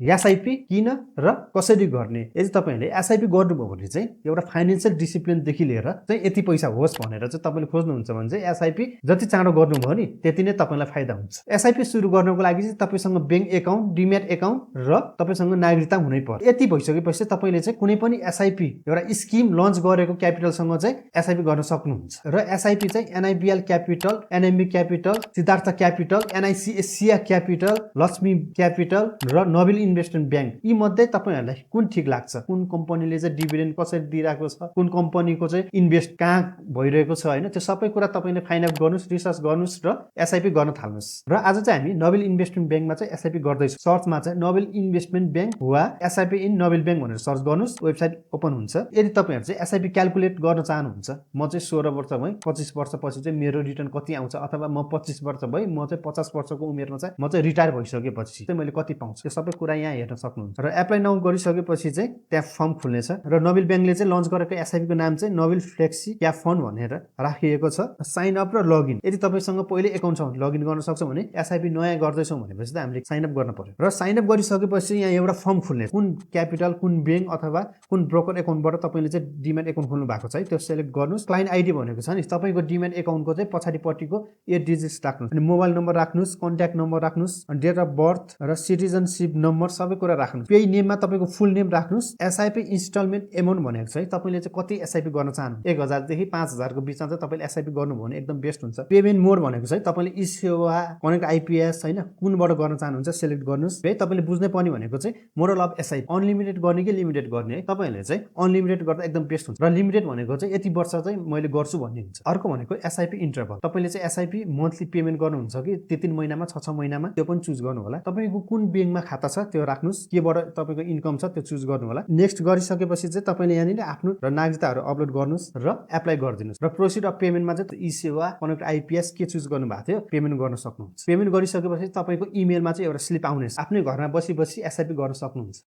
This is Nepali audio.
एसआईपी किन र कसरी गर्ने। यदि तपाईहरुले एसआईपी गर्नुभयो भने चाहिँ एउटा फाइनान्शियल डिसिप्लिन देखि लिएर चाहिँ यति पैसा होस् भनेर चाहिँ तपाईले खोज्नुहुन्छ भने चाहिँ एसआईपी जति चाँडो गर्नुभयो नि त्यति नै तपाईलाई फाइदा हुन्छ। एसआईपी सुरु गर्नको लागि चाहिँ तपाईसँग बैंक एकाउन्ट, डिम्याट एकाउन्ट र तपाईसँग नागरिकता हुनै पर्यो। यति भइसकेपछि तपाईले चाहिँ कुनै पनि एसआईपी एउटा स्किम लन्च गरेको क्यापिटलसँग चाहिँ एसआईपी गर्न सक्नुहुन्छ। र एसआईपी चाहिँ NIBL capital, NMB capital, Siddhartha capital, NIC Asia capital, Laxmi capital र नबिल इन्भेस्टमेन्ट ब्याङ्क यी मध्ये तपाईहरुलाई कुन ठीक लाग्छ, कुन कम्पनीले चाहिँ डिभिडेन्ड कसरी दिइराको छ, कुन कम्पनीको चाहिँ इन्भेस्ट कहाँ भइरहेको छ हैन, त्यो सबै कुरा तपाईले फाइन्ड आउट गर्नुस्, रिसर्च गर्नुस् र एसआईपी गर्न थाल्नुस्। र आज चाहिँ हामी नबिल इन्भेस्टमेन्ट ब्याङ्कमा चाहिँ एसआईपी गर्दैछौँ। सर्चमा चाहिँ नबिल इन्भेस्टमेन्ट ब्याङ्क वा एसआईपी इन नबिल ब्याङ्क भनेर सर्च गर्नुस्, वेबसाइट ओपन हुन्छ। यदि तपाईहरु चाहिँ एसआईपी क्याल्कुलेट गर्न चाहनुहुन्छ, म चाहिँ 16 वर्ष भए 25 वर्षपछि चाहिँ मेरो रिटर्न कति आउँछ, अथवा म 25 वर्ष भए म चाहिँ 50 वर्षको उमेरमा चाहिँ म चाहिँ रिटायर भइसकेपछि चाहिँ मैले कति पाउँछु, त्यो सबै कुरा यहाँ हेर्न सक्नुहुन्छ। र एप्लाई नाउ गरिसकेपछि चाहिँ त्यहाँ फर्म खुल्नेछ र नबिल ब्याङ्कले चाहिँ लन्च गरेको एसआईपी को नाम चाहिँ नबिल फ्लेक्सी क्याप फन्ड भनेर राखिएको छ। साइन अप र लगइन, यदि तपाईसँग पहिले एकाउन्ट छ भने लगइन गर्न सक्छौं भने एसआईपी नयाँ गर्दैछौं भनेपछि चाहिँ हामीले साइन अप गर्न पर्यो। र साइन अप गरिसकेपछि यहाँ एउटा फर्म खुल्ने, कुन क्यापिटल, कुन बैंक अथवा कुन ब्रोकर एकाउन्टबाट तपाईले चाहिँ डिम्याट एकाउन्ट खोल्नु भएको छ है त्यो सिलेक्ट गर्नुस्। क्लाइन्ट आईडी भनेको छ नि तपाईको डिम्याट एकाउन्टको चाहिँ पछाडिपट्टिको 8 डिजिट्स राख्नुस्, अनि मोबाइल नम्बर राख्नुस्, कन्ट्याक्ट नम्बर राख्नुस्, अनि डेट अफ बर्थ र सिटिजनशिप नम्बर सबै कुरा राख्नुस्। पे नेममा तपाईको फुल नेम राख्नुस्। एसआईपी इन्स्टलमेन्ट एमाउन्ट भनेको छ है तपाईले चाहिँ कति एसआईपी गर्न चाहनुहुन्छ, 1000 देखि 5000 को बीचमा चाहिँ तपाईले एसआईपी गर्नुभयो भने एकदम बेस्ट हुन्छ। पेमेन्ट मोड भनेको छ है तपाईले ई सेवा, कनेक्ट आईपीएस हैन कुनबाट गर्न चाहनुहुन्छ सिलेक्ट गर्नुस्। है तपाईले बुझ्नै पर्ने भनेको चाहिँ मोडल अफ एसआईपी अनलिमिटेड गर्ने कि लिमिटेड गर्ने है। तपाईहरुले चाहिँ अनलिमिटेड गर्दा एकदम बेस्ट हुन्छ र लिमिटेड भनेको चाहिँ यति वर्ष चाहिँ मैले गर्छु भन्ने हुन्छ। अर्को भनेको एसआईपी इन्टरभल, तपाईले चाहिँ एसआईपी मन्थली पेमेन्ट गर्नुहुन्छ कि 3 महिनामा 6 महिनामा त्यो पनि चुज गर्नु होला। तपाईको कुन बैंकमा खाता छ त्यो राख्नुस्, केबाट तपाईको इन्कम छ त्यो चुज गर्नु होला। नेक्स्ट गरिसकेपछि चाहिँ तपाईले यहाँनिर आफ्नो र नागरिकताहरु अपलोड गर्नुस् र एप्लाई गरिदिनुस्। र प्रोसिड अफ पेमेन्टमा चाहिँ ई सेवा, कनेक्ट आईपीएस के चुज गर्नु भएको थियो पेमेन्ट गर्न सक्नुहुन्छ। पेमेन्ट गरिसकेपछि तपाईको इमेलमा चाहिँ एउटा स्लिप आउनेछ, आफ्नै घरमा बसी बसी एसआईपी गर्न सक्नुहुन्छ।